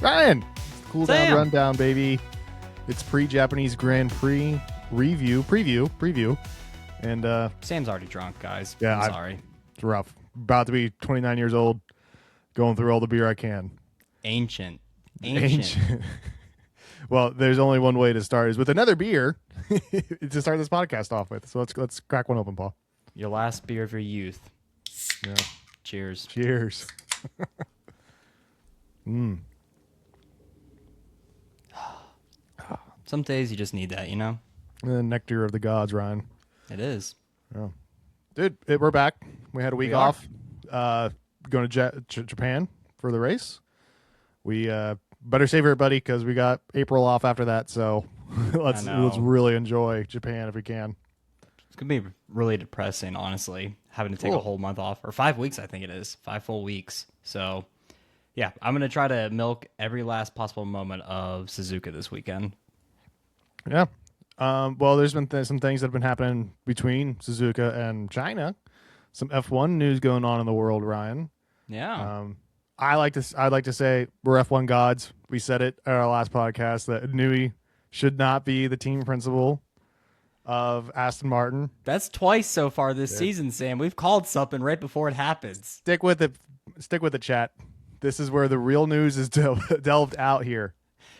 Ryan, cool down Sam. rundown, baby. It's pre-Japanese Grand Prix preview, and Sam's already drunk, guys. Yeah, I'm sorry. it's rough. About to be 29 years old, going through all the beer I can. Ancient. Well, there's only one way to start is with another beer to start this podcast off with. So let's crack one open, Paul. Your last beer of your youth. Yeah. Cheers. Cheers. Some days you just need that, you know? The nectar of the gods, Ryan. It is. Oh. Dude, we're back. We had a week We are. off. Going to Japan for the race. We better save everybody because we got April off after that. So let's really enjoy Japan if we can. It's going to be really depressing, honestly, having to take a whole month off. Or 5 weeks, I think it is. 5 full weeks. So, yeah, I'm going to try to milk every last possible moment of Suzuka this weekend. Yeah. Well, there's been some things that have been happening between Suzuka and China. Some F1 news going on in the world, Ryan. Yeah. I'd like to say we're F1 gods. We said it at our last podcast that Nui should not be the team principal of Aston Martin. That's twice so far this season, Sam. We've called something right before it happens. Stick with it. Stick with it, chat. This is where the real news is delved out here.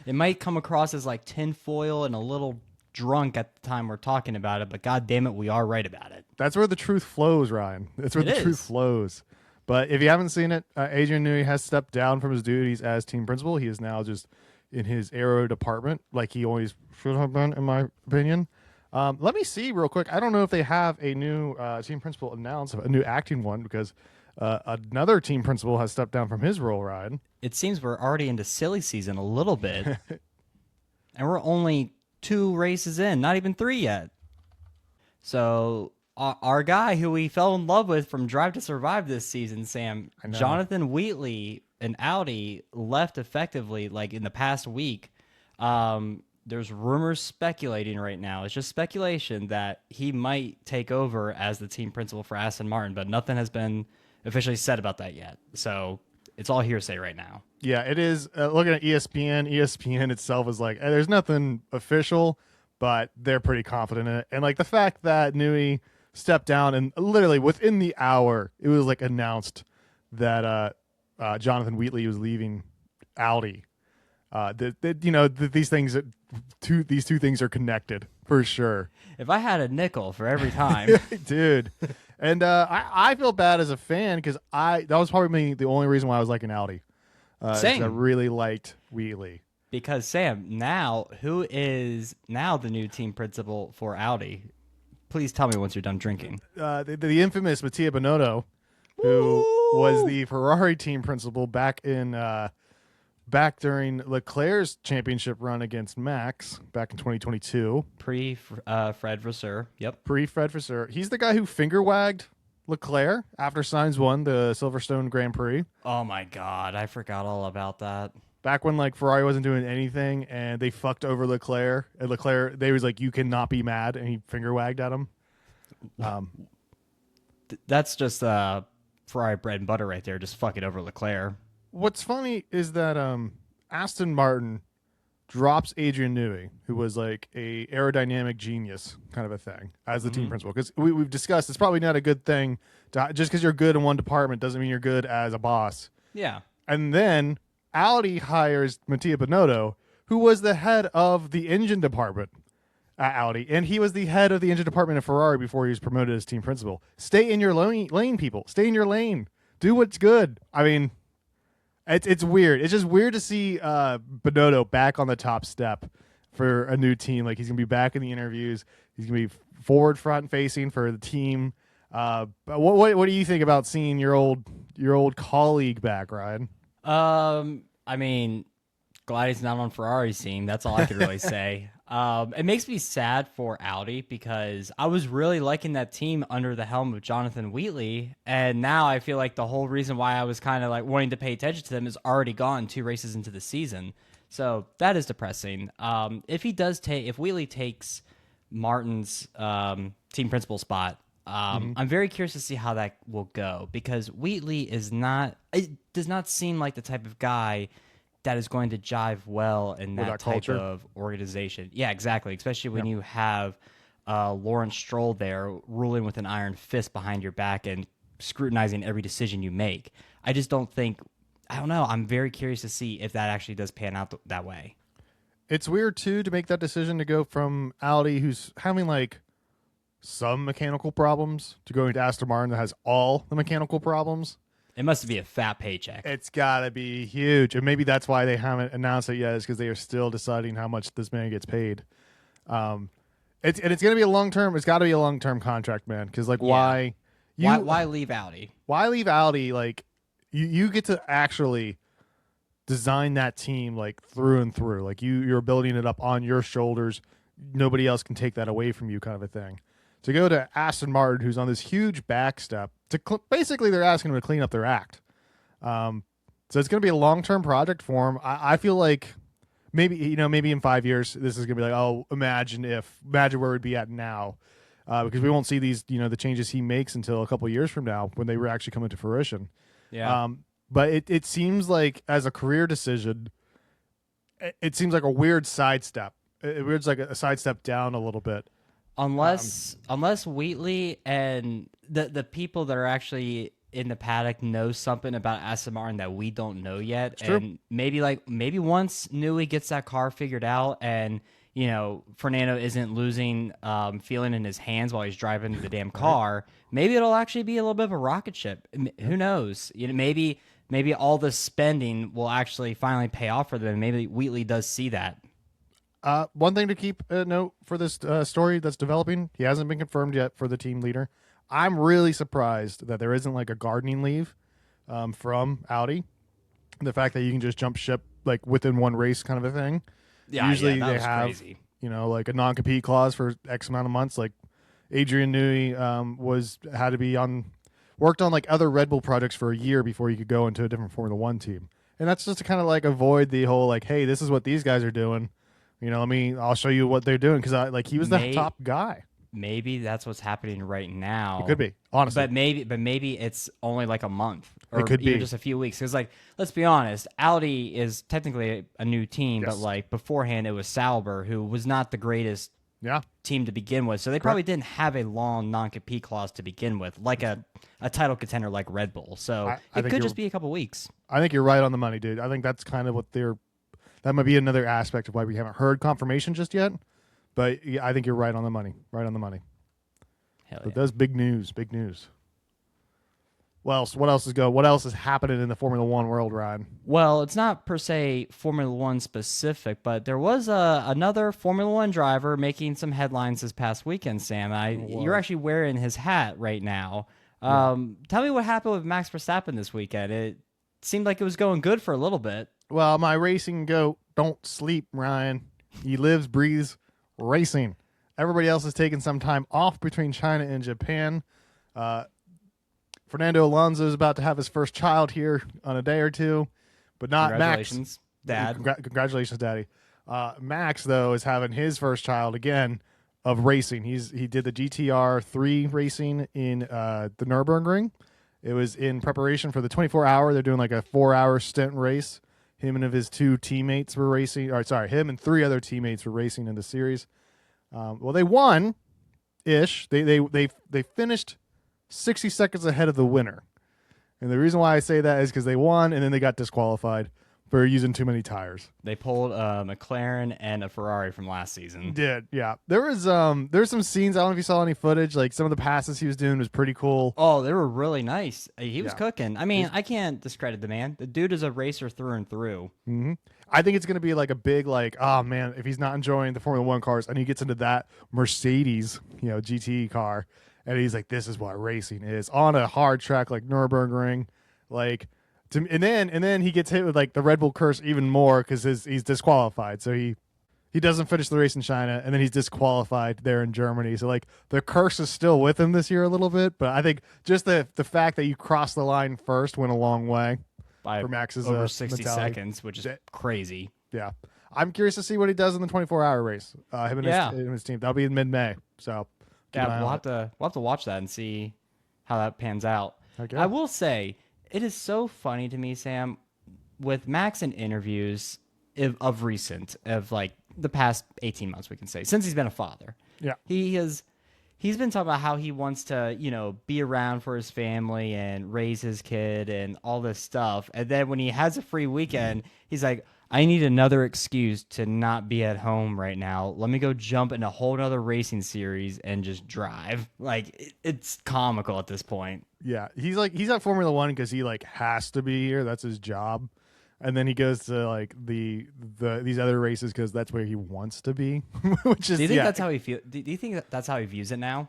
It might come across as like tinfoil and a little drunk at the time we're talking about it, but god damn it, we are right about it. That's where the truth flows, Ryan. That's where the truth flows. But if you haven't seen it, Adrian Newey has stepped down from his duties as team principal. He is now just in his aero department, like he always should have been, in my opinion. Let me see real quick. I don't know if they have a new team principal announced, a new acting one, because another team principal has stepped down from his role, Ryan. It seems we're already into silly season a little bit. And we're only 2 races in, not even 3 yet. So our guy who we fell in love with from Drive to Survive this season, Sam, Jonathan Wheatley and Audi left effectively like in the past week. There's rumors speculating right now. It's just speculation that he might take over as the team principal for Aston Martin, but nothing has been officially said about that yet. So it's all hearsay right now. Yeah, it is. Looking at ESPN itself is like, there's nothing official, but they're pretty confident in it. And like the fact that Newey stepped down and literally within the hour, it was like announced that Jonathan Wheatley was leaving Audi. These things, these two things are connected for sure. If I had a nickel for every time, dude. And I feel bad as a fan because that was probably the only reason why I was liking Audi. Same. I really liked Wheatley. Because Sam, now who is now the new team principal for Audi? Please tell me once you're done drinking. The infamous Mattia Binotto, who was the Ferrari team principal back during Leclerc's championship run against Max back in 2022. Pre-Fred Vasseur. Yep. Pre-Fred Vasseur. He's the guy who finger wagged Leclerc after Sainz won the Silverstone Grand Prix. Oh my God, I forgot all about that. Back when Ferrari wasn't doing anything and they fucked over Leclerc, and Leclerc, they was like, you cannot be mad, and he finger wagged at him. That's just Ferrari bread and butter right there, just fucking over Leclerc. What's funny is that Aston Martin drops Adrian Newey, who was like a aerodynamic genius kind of a thing, as the team principal. Because we've discussed it's probably not a good thing just because you're good in one department doesn't mean you're good as a boss. Yeah. And then Audi hires Mattia Binotto, who was the head of the engine department at Audi, and he was the head of the engine department at Ferrari before he was promoted as team principal. Stay in your lane, people. Stay in your lane. Do what's good. I mean, it's weird. It's just weird to see Binotto back on the top step for a new team. Like, he's gonna be back in the interviews. He's gonna be forward, front facing for the team. But what do you think about seeing your old colleague back, Ryan? I mean, glad he's not on Ferrari's team. That's all I can really say. It makes me sad for Audi because I was really liking that team under the helm of Jonathan Wheatley, and now I feel like the whole reason why I was kind of like wanting to pay attention to them is already gone 2 races into the season. So that is depressing. If Wheatley takes Martin's team principal spot, I'm very curious to see how that will go because Wheatley does not seem like the type of guy that is going to jive well in With that our type culture. of organization. Yeah, exactly. Especially when Yeah. you have Lawrence Stroll there ruling with an iron fist behind your back and scrutinizing every decision you make. I just don't think. I don't know. I'm very curious to see if that actually does pan out that way. It's weird too to make that decision to go from Audi, who's having like some mechanical problems, to going to Aston Martin that has all the mechanical problems. It must be a fat paycheck. It's gotta be huge, and maybe that's why they haven't announced it yet, is because they are still deciding how much this man gets paid. Um, it's gonna be a long term. It's got to be a long term contract, man. Because like, Yeah. why you Why leave Audi? why leave Audi? Like, you get to actually design that team like through and through. Like you're building it up on your shoulders. Nobody else can take that away from you, kind of a thing. To go to Aston Martin, who's on this huge back step, basically they're asking them to clean up their act. So it's going to be a long term project for him. I feel like maybe in 5 years this is going to be like, oh, imagine where we'd be at now, because we won't see these the changes he makes until a couple years from now when they were actually coming to fruition. Yeah. But it seems like as a career decision, it seems like a weird sidestep. It's like a sidestep down a little bit. Unless Wheatley and the people that are actually in the paddock know something about Aston Martin that we don't know yet, true. and maybe once Newey gets that car figured out, and Fernando isn't losing feeling in his hands while he's driving the damn car, maybe it'll actually be a little bit of a rocket ship. Who knows? Maybe all the spending will actually finally pay off for them. Maybe Wheatley does see that. One thing to keep note for this story that's developing, he hasn't been confirmed yet for the team leader. I'm really surprised that there isn't like a gardening leave from Audi. The fact that you can just jump ship like within one race, kind of a thing. Usually that they was have crazy. like a non-compete clause for X amount of months. Like Adrian Newey had to be worked on like other Red Bull projects for a year before you could go into a different Formula One team. And that's just to kind of like avoid the whole like, hey, this is what these guys are doing. I'll show you what they're doing, because he was the top guy. Maybe that's what's happening right now. It could be, honestly. But maybe it's only like a month, or It could even be just a few weeks. Because let's be honest, Audi is technically a new team, Yes. but like beforehand it was Sauber, who was not the greatest team to begin with. So they probably didn't have a long non-compete clause to begin with, like a title contender like Red Bull. So it could just be a couple weeks. I think you're right on the money, dude. I think that's kind of what that might be another aspect of why we haven't heard confirmation just yet. But yeah, I think you're right on the money. Right on the money. Hell But yeah. that's big news. Big news. What else is happening in the Formula One world, Ryan? Well, it's not per se Formula One specific, but there was another Formula One driver making some headlines this past weekend, Sam. You're actually wearing his hat right now. Tell me what happened with Max Verstappen this weekend. It seemed like it was going good for a little bit. Well, my racing goat don't sleep, Ryan. He lives, breathes racing. Everybody else is taking some time off between China and Japan. Fernando Alonso is about to have his first child here on a day or two, but not Congratulations, Max. Dad. Congratulations, Daddy. Max, though, is having his first child again of racing. He did the GTR 3 racing in the Nürburgring. It was in preparation for the 24-hour. They're doing like a 4-hour stint race. Him and his two teammates were racing. Him and 3 other teammates were racing in the series. Well, they won ish. They finished 60 seconds ahead of the winner. And the reason why I say that is because they won and then they got disqualified for using too many tires. They pulled a McLaren and a Ferrari from last season. Did, yeah. There's some scenes, I don't know if you saw any footage, like some of the passes he was doing was pretty cool. Oh, they were really nice. He was Yeah. cooking. I mean, I can't discredit the man. The dude is a racer through and through. Mm-hmm. I think it's going to be like a big, like, oh man, if he's not enjoying the Formula One cars and he gets into that Mercedes, GT car, and he's like, this is what racing is on a hard track like Nürburgring, like, and then he gets hit with like the Red Bull curse even more because he's disqualified. So he doesn't finish the race in China, and then he's disqualified there in Germany. So like the curse is still with him this year a little bit, but I think just the fact that you crossed the line first went a long way. By For Max's over 60 mentality. seconds, which is crazy. Yeah, I'm curious to see what he does in the 24-hour race. Him and his team. That'll be in mid-May. So keep an eye Yeah, on we'll have to watch that and see how that pans out. Okay. I will say it is so funny to me, Sam. with Max in interviews of recent, of like the past 18 months, we can say, since he's been a father. Yeah. He's been talking about how he wants to, be around for his family and raise his kid and all this stuff. And then when he has a free weekend, he's like, I need another excuse to not be at home right now. Let me go jump in a whole other racing series and just drive. Like, it's comical at this point. Yeah, he's at Formula One because he like has to be here. That's his job, and then he goes to like these other races because that's where he wants to be. Which is, Do you think that's how he feel? Do you think that's how he views it now?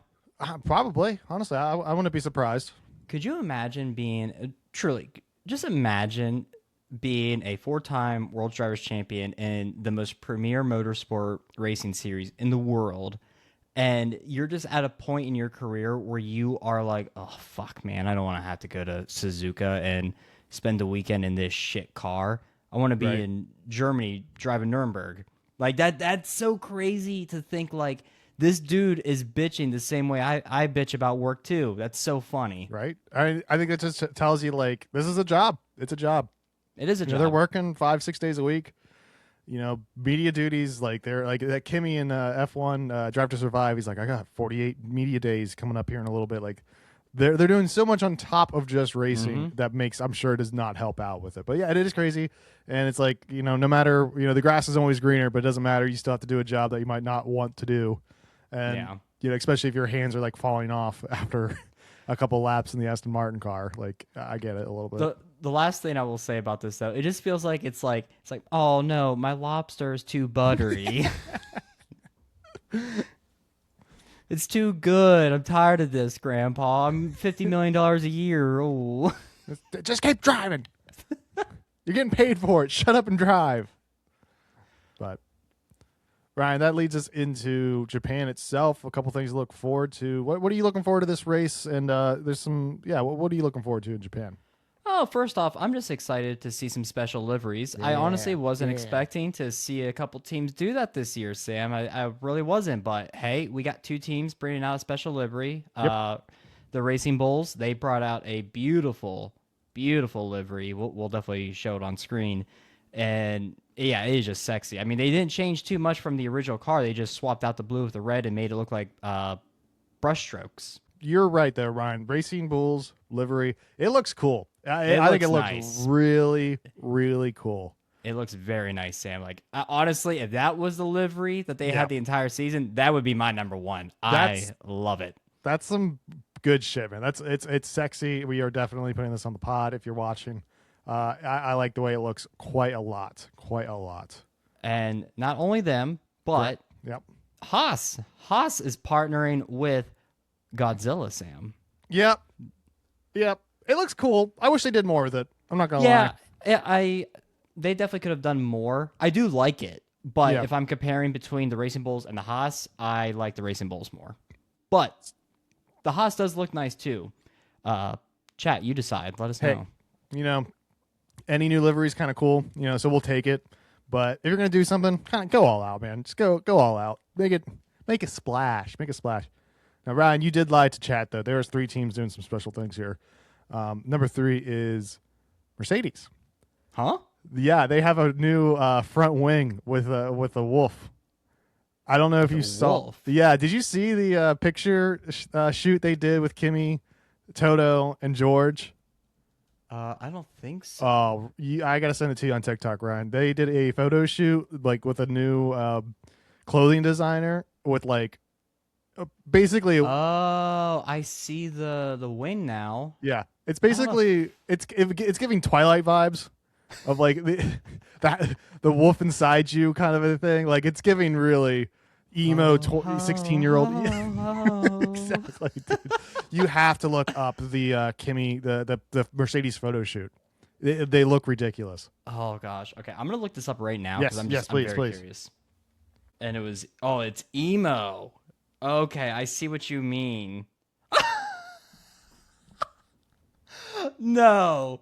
Probably. Honestly, I wouldn't be surprised. Could you imagine being truly? Just imagine being a 4-time World Drivers' Champion in the most premier motorsport racing series in the world. And you're just at a point in your career where you are like, oh, fuck, man, I don't want to have to go to Suzuka and spend the weekend in this shit car. I want to be in Germany driving Nuremberg. Like, that's so crazy to think, like, this dude is bitching the same way I bitch about work, too. That's so funny. Right? I think it just tells you, like, this is a job. It's a job. It is a job. They're working 5-6 days a week. Media duties, like they're like that Kimmy in F1 Drive to Survive. He's like, I got 48 media days coming up here in a little bit. Like they're doing so much on top of just racing that makes, I'm sure, does not help out with it. But yeah, it is crazy. And it's like, no matter, the grass is always greener, but it doesn't matter. You still have to do a job that you might not want to do. And, especially if your hands are like falling off after a couple laps in the Aston Martin car. Like I get it a little bit. The last thing I will say about this, though, it just feels like it's like, oh no, my lobster is too buttery. It's too good. I'm tired of this, Grandpa. I'm $50 million a year. Oh, just keep driving. You're getting paid for it. Shut up and drive. But Ryan, that leads us into Japan itself. A couple things to look forward to. What are you looking forward to this race? And there's some, what are you looking forward to in Japan? Oh, first off, I'm just excited to see some special liveries. I honestly wasn't expecting to see a couple teams do that this year, Sam. I really wasn't. But hey, we got 2 teams bringing out a special livery. Yep. The Racing Bulls, they brought out a beautiful, beautiful livery. We'll definitely show it on screen. And yeah, it is just sexy. I mean, they didn't change too much from the original car. They just swapped out the blue with the red and made it look like brush strokes. You're right there, Ryan. Racing Bulls livery. It looks cool. I think it looks nice. really, really cool. It looks very nice, Sam. Like, honestly, if that was the livery that they had the entire season, that would be my number one. I love it. That's some good shit, man. It's sexy. We are definitely putting this on the pod if you're watching. I like the way it looks quite a lot. And not only them, but Haas. Haas is partnering with Godzilla, Sam. Yep. It looks cool. I wish they did more with it. I'm not gonna lie. Yeah, they definitely could have done more. I do like it, but if I'm comparing between the Racing Bulls and the Haas, I like the Racing Bulls more. But the Haas does look nice too. Chat, you decide. Let us know. Any new livery is kind of cool. So we'll take it. But if you're gonna do something, kind of go all out, man. Just go all out. Make a splash. Now, Ryan, you did lie to chat though. There's 3 teams doing some special things here. Number 3 is Mercedes. Huh? Yeah, they have a new front wing with a wolf. I don't know if you saw. Wolf. Yeah, did you see the picture shoot they did with Kimi, Toto, and George? I don't think so. Oh, I gotta send it to you on TikTok, Ryan. They did a photo shoot like with a new clothing designer with like basically. Oh, I see the wing now. Yeah, it's basically it's giving Twilight vibes of like the wolf inside you kind of a thing. Like it's giving really emo 16-year-old. Exactly, dude. You have to look up the Kimi the Mercedes photo shoot. They look ridiculous. Oh gosh. Okay, I'm gonna look this up right now Yes, I'm please. very curious. And it was it's emo. Okay, I see what you mean. No,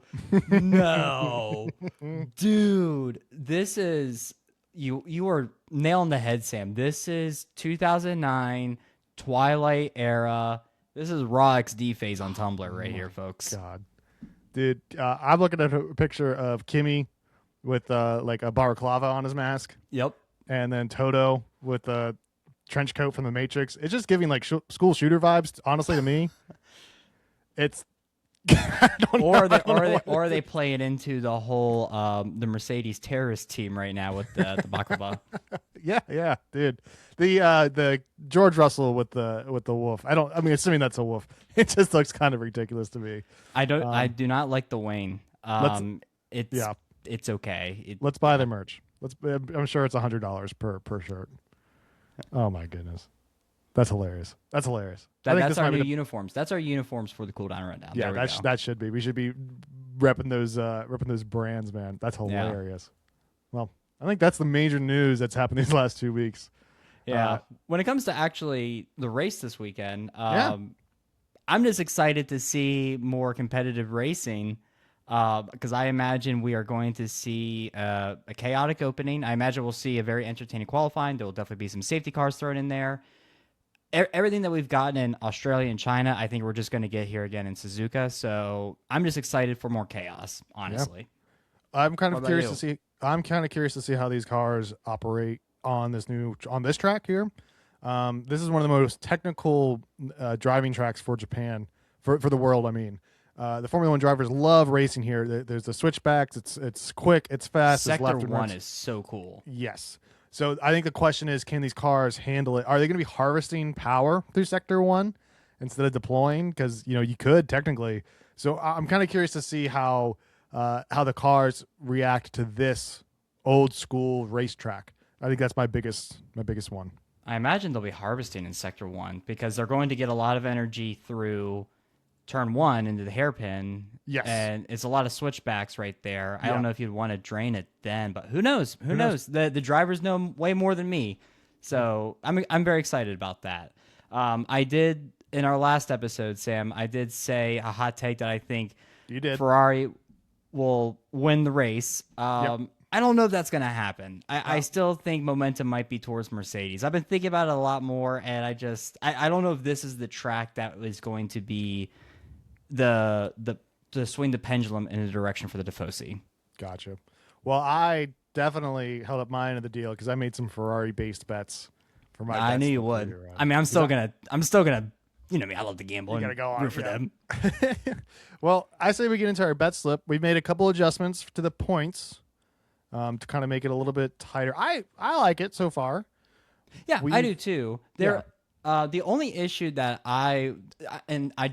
dude, this is you are nailing the head, Sam. This is 2009 Twilight era. This is raw XD phase on Tumblr right here, folks. God, dude, I'm looking at a picture of Kimi with like a balaclava on his mask, Yep. and then Toto with a trench coat from the Matrix. It's just giving like school shooter vibes. Honestly, to me, it's I don't know. I don't know what Or they play it into the whole the Mercedes terrorist team right now with the baklava. yeah, dude. The George Russell with the wolf. I mean, assuming that's a wolf. It just looks kind of ridiculous to me. I do not like the Wayne. Let's It's yeah. it's okay. Let's buy the merch. I'm sure it's $100 per shirt. Oh my goodness, that's hilarious. That's hilarious. I think That's this our might be new the- uniforms. That's our uniforms for the cool down rundown. Yeah, There we go. that should be. We should be repping those brands, man. That's hilarious. Well, I think that's the major news that's happened these last 2 weeks. Yeah. When it comes to actually the race this weekend, Yeah. I'm just excited to see more competitive racing because I imagine we are going to see a chaotic opening. I imagine we'll see a very entertaining qualifying. There will definitely be some safety cars thrown in there. Everything that we've gotten in Australia and China, I think we're just going to get here again in Suzuka. So I'm just excited for more chaos, honestly. I'm kind What of about curious you? to see. I'm kind of curious to see how these cars operate on this track here. This is one of the most technical driving tracks for Japan, for the world. I mean, the Formula One drivers love racing here. There's the switchbacks. It's quick. It's fast. It's Sector left and 1 right. is so cool. Yes. So I think the question is, can these cars handle it? Are they going to be harvesting power through Sector 1 instead of deploying? Because you could technically. So I'm kind of curious to see how the cars react to this old school racetrack. I think that's my biggest one. I imagine they'll be harvesting in Sector 1 because they're going to get a lot of energy through Turn 1 into the hairpin. Yes. And it's a lot of switchbacks right there. I Yeah. don't know if you'd want to drain it then, but who knows? Who knows? The drivers know way more than me. So I'm very excited about that. I did, in our last episode, Sam, I did say a hot take that I think You did. Ferrari will win the race. I don't know if that's going to happen. I still think momentum might be towards Mercedes. I've been thinking about it a lot more, and I don't know if this is the track that is going to be the to swing the pendulum in a direction for the Tifosi. Gotcha. Well, I definitely held up my end of the deal because I made some Ferrari-based bets for my. I bets knew you this would. year, I mean, I'm still gonna. You know me. I love to gamble. You and gotta go on, root for yeah. them. Well, I say we get into our bet slip. We've made a couple adjustments to the points to kind of make it a little bit tighter. I like it so far. Yeah, We- I do too. The only issue that I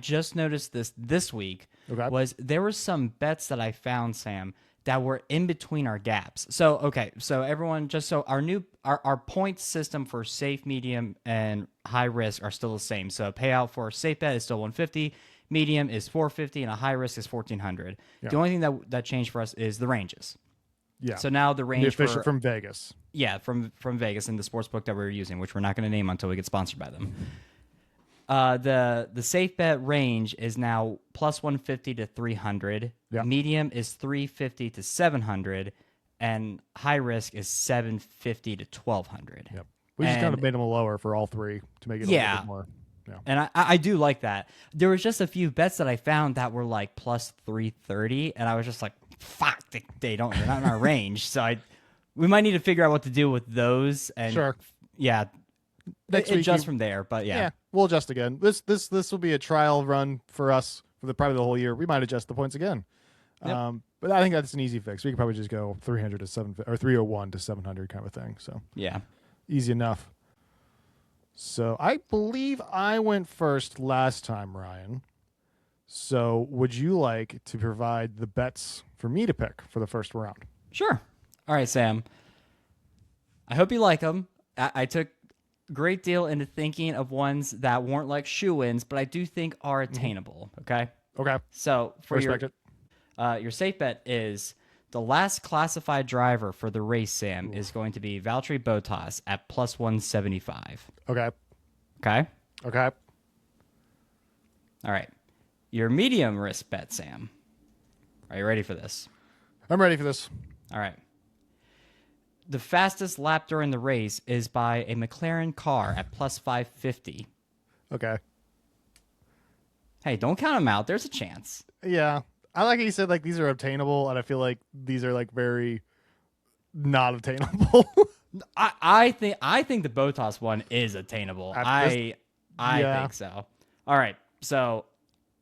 just noticed this week Okay. was there were some bets that I found, Sam, that were in between our gaps. So everyone, just so our point system for safe, medium, and high risk are still the same. So payout for a safe bet is still 150, medium is 450, and a high risk is 1400. Yeah. The only thing that changed for us is the ranges. Yeah. So now the the range official for from Vegas. yeah, from Vegas and the sports book that we were using, which we're not going to name until we get sponsored by them. The safe bet range is now plus 150 to 300. Yeah. Medium is 350 to 700, and high risk is 750 to 1200. Yep. We just kind of And- made them lower for all three to make it a Yeah. little bit more. Yeah. And I do like that. There was just a few bets that I found that were like plus 330, and I was just like, fuck, they're not in our range. So we might need to figure out what to do with those. And Sure. yeah, Next week adjust you- from there. But Yeah, we'll adjust again. This will be a trial run for us for probably the whole year. We might adjust the points again. Yep. But I think that's an easy fix. We could probably just go 300 to 750 or 301 to 700 kind of thing. So yeah. easy enough. So I believe I went first last time, Ryan. So would you like to provide the bets for me to pick for the first round? Sure. All right, Sam. I hope you like them. I took a great deal into thinking of ones that weren't like shoe-ins, but I do think are attainable. Okay. Okay. So for Respect it. your safe bet is the last classified driver for the race, Sam, is going to be Valtteri Bottas at plus 175. Okay. Okay. Okay. All right. Your medium risk bet, Sam. Are you ready for this? I'm ready for this. All right. The fastest lap during the race is by a McLaren car at plus 550. Okay. Hey, don't count them out. There's a chance. Yeah. I like how you said like these are obtainable, and I feel like these are like very not attainable. I think the Botas one is attainable. I yeah. think so. All right, so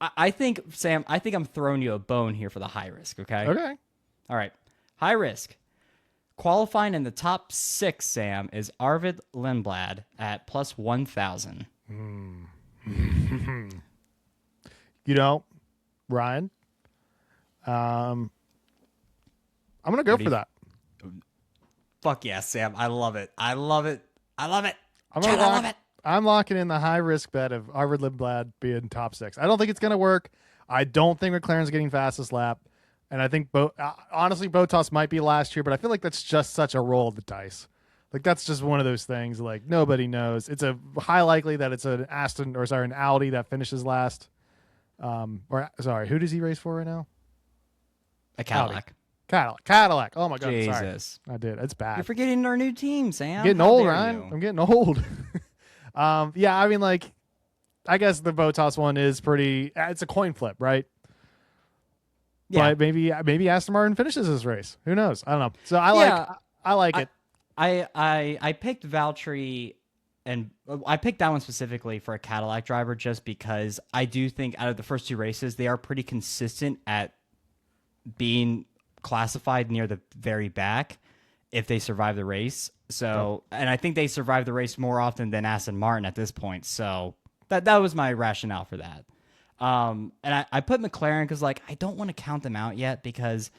I think Sam, I think I'm throwing you a bone here for the high risk. Okay. Okay. All right, high risk. Qualifying in the top 6, Sam, is Arvid Lindblad at plus 1,000. You know, Ryan, I'm gonna go for that. Fuck yeah, Sam. I love it. I love it. I love it. I love it. I'm locking in the high risk bet of Arvid Lindblad being top 6. I don't think it's gonna work. I don't think McLaren's getting fastest lap, and I think honestly Bottas might be last year, but I feel like that's just such a roll of the dice. Like that's just one of those things. Like nobody knows. It's a high likely that it's an an Audi that finishes last. Who does he race for right now? A Cadillac. Cadillac. Oh my god, Jesus. sorry. I did. It's bad. You're forgetting our new team, Sam. Getting How old, dare Ryan. you? I'm getting old. Yeah, I mean, like, I guess the Bottas one is pretty. It's a coin flip, right? Yeah. But maybe Aston Martin finishes this race. Who knows? I don't know. So I like it. I picked Valtteri, and I picked that one specifically for a Cadillac driver just because I do think out of the first 2 races they are pretty consistent at being classified near the very back if they survive the race. So, and I think they survive the race more often than Aston Martin at this point. So that was my rationale for that. And I put McLaren because like I don't want to count them out yet because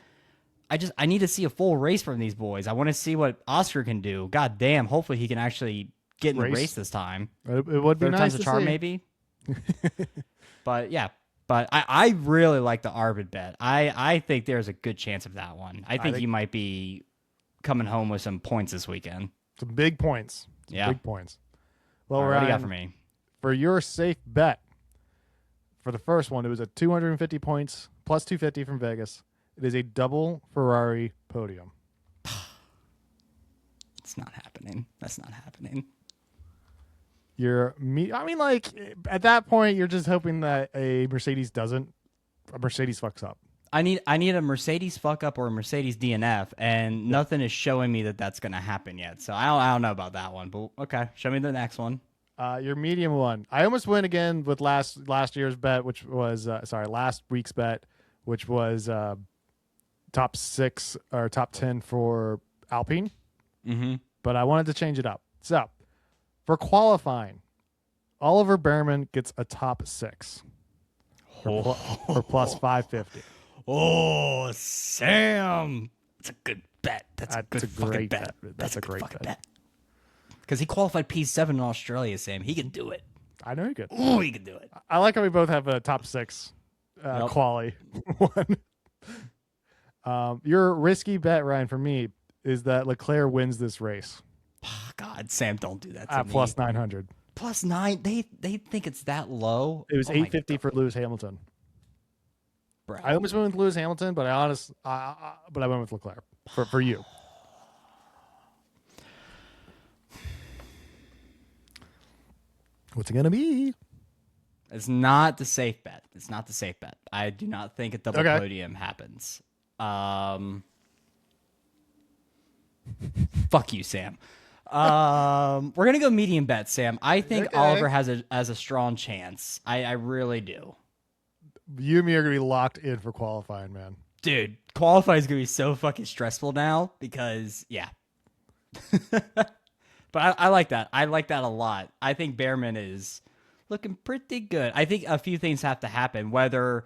I need to see a full race from these boys. I want to see what Oscar can do. God damn, hopefully he can actually get in the race this time. It would be Third nice time's to a charm, see. maybe. But yeah. But I really like the Arvid bet. I think there's a good chance of that one. I think he might be coming home with some points this weekend. Some big points. Big points. Well, All right, Ryan, what do you got for me? For your safe bet, for the first one, it was a 250 points plus 250 from Vegas. It is a double Ferrari podium. It's not happening. That's not happening. I mean, like, at that point, you're just hoping that a Mercedes fucks up. I need a Mercedes fuck up or a Mercedes DNF, and nothing is showing me that that's going to happen yet. So I don't know about that one, but okay, show me the next one. Your medium one. I almost went again with last year's bet, which was last week's bet, which was top 6 or top 10 for Alpine. Mm-hmm. But I wanted to change it up. So for qualifying, Oliver Behrman gets a top 6 for plus 550. Oh, Sam, that's a good bet. That's a good fucking bet. That's a great bet. Because he qualified P7 in Australia, Sam. He can do it. I know he could. Oh, he can do it. I like how we both have a top 6 quali one. Your risky bet, Ryan, for me is that Leclerc wins this race. Oh, God, Sam, don't do that to me. Plus 900. Plus 9? They think it's that low? It was 850 for Lewis Hamilton. Bro. I almost went with Lewis Hamilton, but I went with Leclerc for you. What's it gonna be? It's not the safe bet. It's not the safe bet. I do not think a double podium happens. Fuck you, Sam. We're gonna go medium bet, Sam. I think Oliver has a strong chance. I really do. You and me are gonna be locked in for qualifying, man. Dude, qualifying is gonna be so fucking stressful now because But I like that. I like that a lot. I think Behrman is looking pretty good. I think a few things have to happen, whether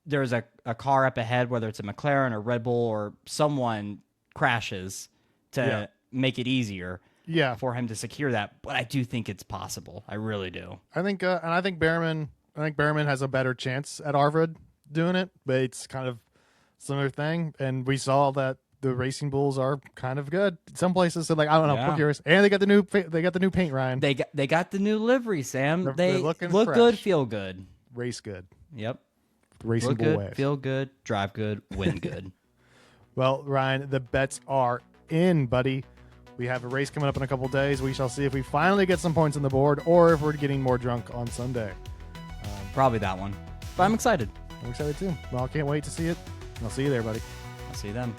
there's a car up ahead, whether it's a McLaren or Red Bull or someone crashes to make it easier for him to secure that. But I do think it's possible. I really do. I think Behrman has a better chance at Arvid doing it, but it's kind of similar thing. And we saw that the Racing Bulls are kind of good. Some places, so like I don't know, I'm curious. And they got the new paint, Ryan. They got the new livery, Sam. They're look fresh. good, feel good, race good. Yep. Racing Look Bull good, way. feel good, drive good, win good. Well, Ryan, the bets are in, buddy. We have a race coming up in a couple days. We shall see if we finally get some points on the board or if we're getting more drunk on Sunday. Probably that one. But I'm excited. I'm excited too. Well, I can't wait to see it. I'll see you there, buddy. I'll see you then.